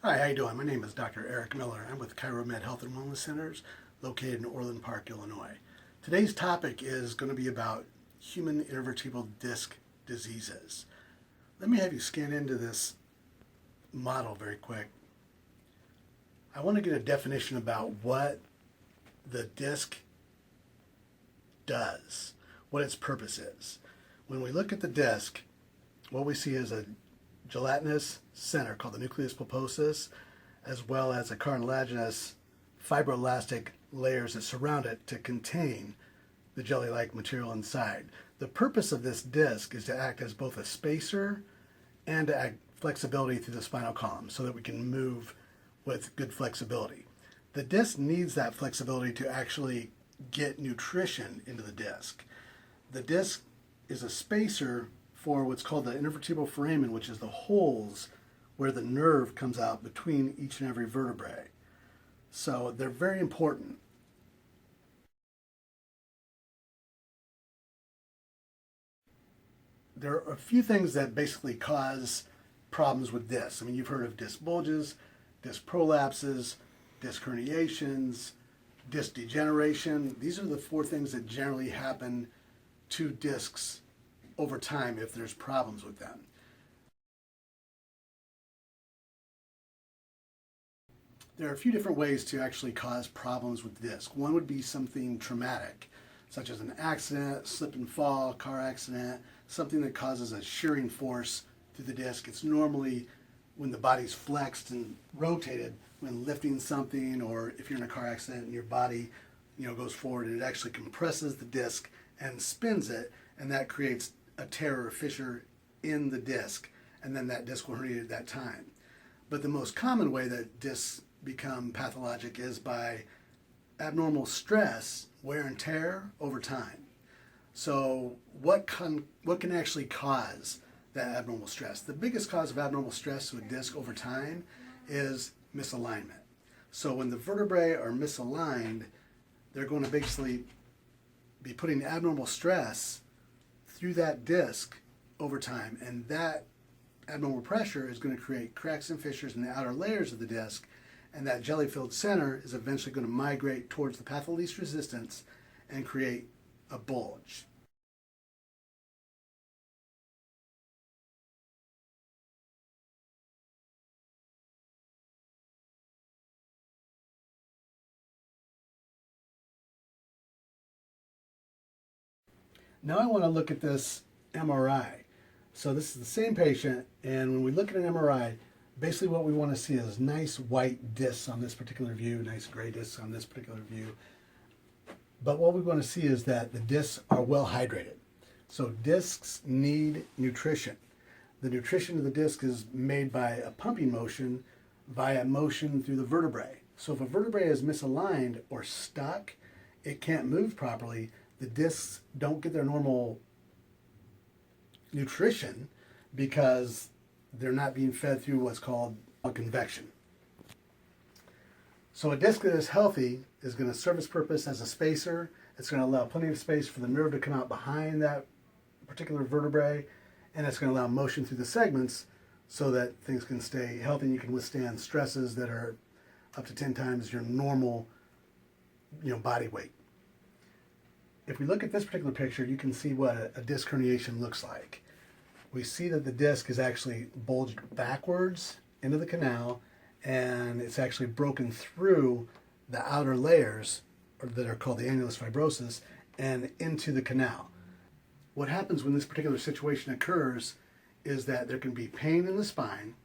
Hi, how you doing? My name is Dr. Eric Miller. I'm with Chiro-Med Health and Wellness Centers located in Orland Park, Illinois. Today's topic is going to be about human intervertebral disc diseases. Let me have you scan into this model very quick. I want to get a definition about what the disc does, what its purpose is. When we look at the disc, what we see is a gelatinous center called the nucleus pulposus, as well as a cartilaginous fibroelastic layers that surround it to contain the jelly-like material inside. The purpose of this disc is to act as both a spacer and to add flexibility through the spinal column so that we can move with good flexibility. The disc needs that flexibility to actually get nutrition into the disc. The disc is a spacer for what's called the intervertebral foramen, which is the holes where the nerve comes out between each and every vertebrae. So they're very important. There are a few things that basically cause problems with discs. I mean, you've heard of disc bulges, disc prolapses, disc herniations, disc degeneration. These are the four things that generally happen to discs over time if there's problems with them. There are a few different ways to actually cause problems with disc. One would be something traumatic, such as an accident, slip and fall, car accident, something that causes a shearing force through the disc. It's normally when the body's flexed and rotated when lifting something, or if you're in a car accident and your body goes forward, and it actually compresses the disc and spins it, and that creates a tear or fissure in the disc, and then that disc will herniate at that time. But the most common way that discs become pathologic is by abnormal stress, wear and tear over time. So what can actually cause that abnormal stress? The biggest cause of abnormal stress to a disc over time is misalignment. So when the vertebrae are misaligned, they're going to basically be putting abnormal stress through that disc over time, and that abnormal pressure is going to create cracks and fissures in the outer layers of the disc, and that jelly-filled center is eventually going to migrate towards the path of least resistance and create a bulge. Now I want to look at this MRI. So this is the same patient, and when we look at an MRI, basically what we want to see is nice white discs on this particular view, nice gray discs on this particular view. But what we want to see is that the discs are well hydrated. So discs need nutrition. The nutrition of the disc is made by a pumping motion via motion through the vertebrae. So if a vertebrae is misaligned or stuck, it can't move properly, the discs don't get their normal nutrition because they're not being fed through what's called a convection. So a disc that is healthy is going to serve its purpose as a spacer. It's going to allow plenty of space for the nerve to come out behind that particular vertebrae, and it's going to allow motion through the segments so that things can stay healthy and you can withstand stresses that are up to 10 times your normal body weight. If we look at this particular picture, you can see what a disc herniation looks like. We see that the disc is actually bulged backwards into the canal, and it's actually broken through the outer layers that are called the annulus fibrosus and into the canal. What happens when this particular situation occurs is that there can be pain in the spine.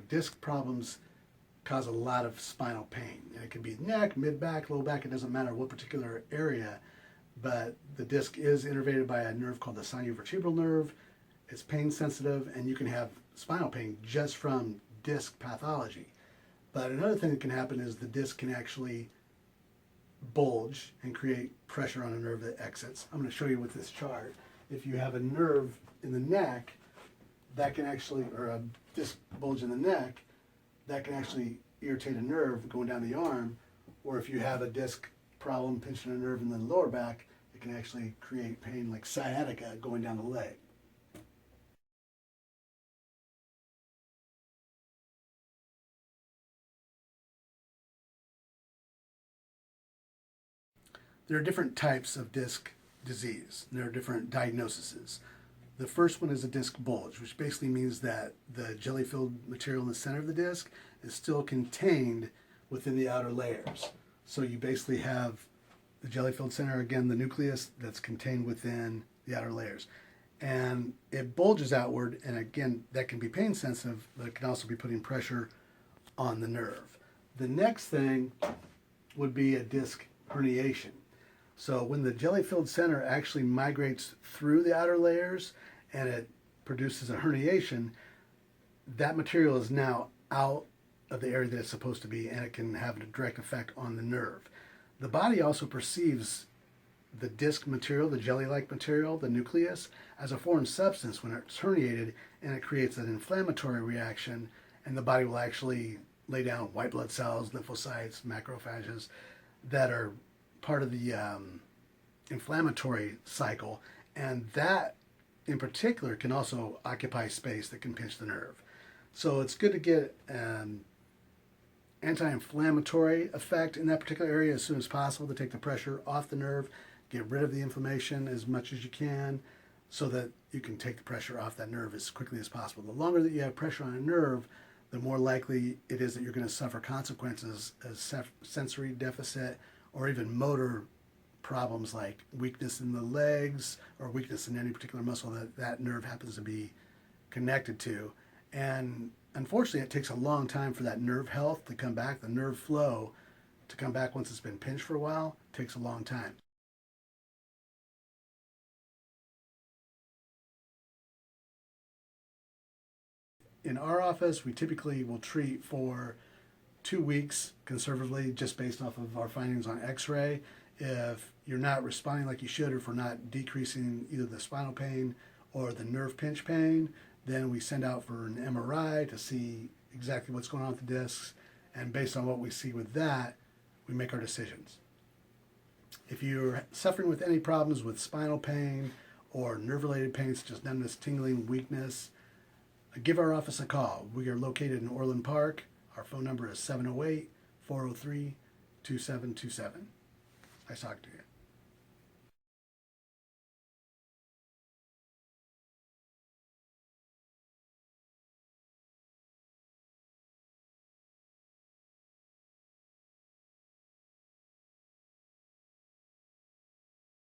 Disc problems cause a lot of spinal pain. And it can be neck, mid-back, low back, it doesn't matter what particular area, but the disc is innervated by a nerve called the sinovertebral nerve. It's pain sensitive, and you can have spinal pain just from disc pathology. But another thing that can happen is the disc can actually bulge and create pressure on a nerve that exits. I'm going to show you with this chart. If you have a nerve in the neck, that can actually, or a disc bulge in the neck, that can actually irritate a nerve going down the arm, or if you have a disc problem pinching a nerve in the lower back, it can actually create pain like sciatica going down the leg. There are different types of disc disease. There are different diagnoses. The first one is a disc bulge, which basically means that the jelly-filled material in the center of the disc is still contained within the outer layers. So you basically have the jelly-filled center, again, the nucleus that's contained within the outer layers. And it bulges outward, and again, that can be pain sensitive, but it can also be putting pressure on the nerve. The next thing would be a disc herniation. So when the jelly-filled center actually migrates through the outer layers and it produces a herniation, that material is now out of the area that it's supposed to be, and it can have a direct effect on the nerve. The body also perceives the disc material, the jelly-like material, the nucleus, as a foreign substance when it's herniated, and it creates an inflammatory reaction, and the body will actually lay down white blood cells, lymphocytes, macrophages that are part of the inflammatory cycle, and that in particular can also occupy space that can pinch the nerve. So it's good to get an anti-inflammatory effect in that particular area as soon as possible to take the pressure off the nerve, get rid of the inflammation as much as you can so that you can take the pressure off that nerve as quickly as possible. The longer that you have pressure on a nerve, the more likely it is that you're going to suffer consequences as sensory deficit or even motor problems like weakness in the legs or weakness in any particular muscle that that nerve happens to be connected to. And unfortunately, it takes a long time for that nerve health to come back, the nerve flow to come back once it's been pinched for a while. It takes a long time. In our office, we typically will treat for 2 weeks conservatively, just based off of our findings on x-ray. If you're not responding like you should, or if we're not decreasing either the spinal pain or the nerve pinch pain, then we send out for an MRI to see exactly what's going on with the discs, and based on what we see with that, we make our decisions. If you're suffering with any problems with spinal pain or nerve-related pain such as numbness, tingling, weakness, give our office a call. We are located in Orland Park. Our phone number is 708-403-2727. Nice talking to you.